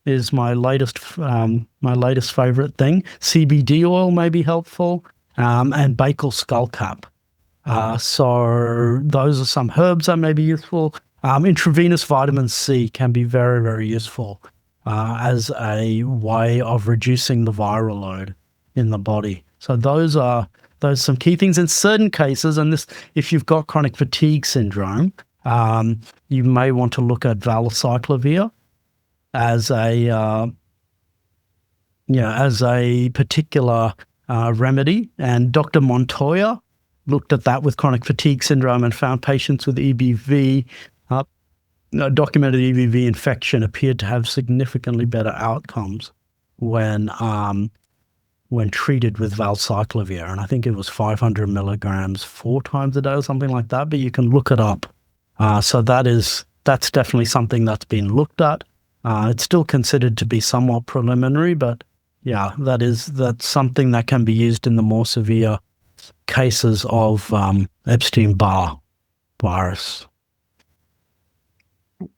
is my latest favorite thing. CBD oil may be helpful, and Bakel skullcap. So those are some herbs that may be useful. Intravenous vitamin C can be very, very useful as a way of reducing the viral load in the body. So those are some key things in certain cases. And this, if you've got chronic fatigue syndrome, you may want to look at valacyclovir as a particular remedy. And Dr. Montoya looked at that with chronic fatigue syndrome and found patients with EBV, documented EBV infection, appeared to have significantly better outcomes when treated with valacyclovir. And I think it was 500 milligrams 4 times a day or something like that, but you can look it up. So that's definitely something that's been looked at. It's still considered to be somewhat preliminary, but that's something that can be used in the more severe cases of Epstein-Barr virus.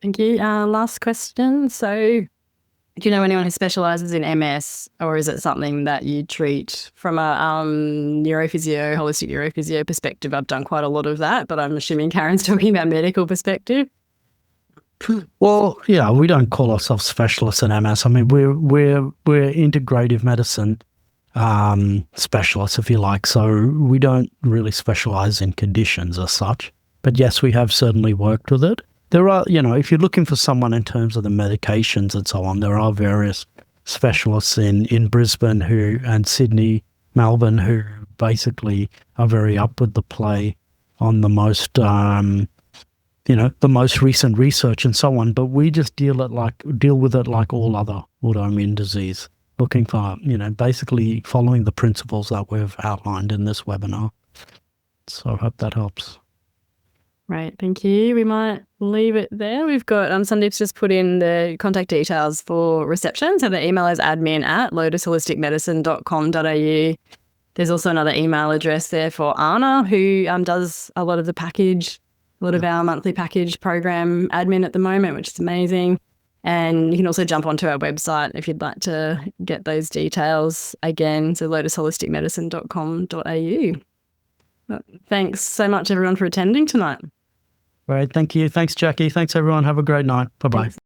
Thank you. Last question. So, do you know anyone who specializes in MS, or is it something that you treat from a holistic neurophysio perspective? I've done quite a lot of that, but I'm assuming Karen's talking about medical perspective. Well, yeah, we don't call ourselves specialists in MS. I mean, we're integrative medicine specialists, if you like. So we don't really specialize in conditions as such. But yes, we have certainly worked with it. There are, if you're looking for someone in terms of the medications and so on, there are various specialists in Brisbane and Sydney, Melbourne, who basically are very up with the play on the most, the most recent research and so on. But we just deal with it like all other autoimmune disease, looking for, basically following the principles that we've outlined in this webinar. So I hope that helps. Right, thank you. We might leave it there. We've got Sandeep's just put in the contact details for reception. So the email is admin@lotusholisticmedicine.com.au. There's also another email address there for Anna, who does a lot of our monthly package program admin at the moment, which is amazing. And you can also jump onto our website if you'd like to get those details again. So lotusholisticmedicine.com.au. Thanks so much, everyone, for attending tonight. Great. Thank you. Thanks, Jacqui. Thanks, everyone. Have a great night. Bye-bye. Thanks.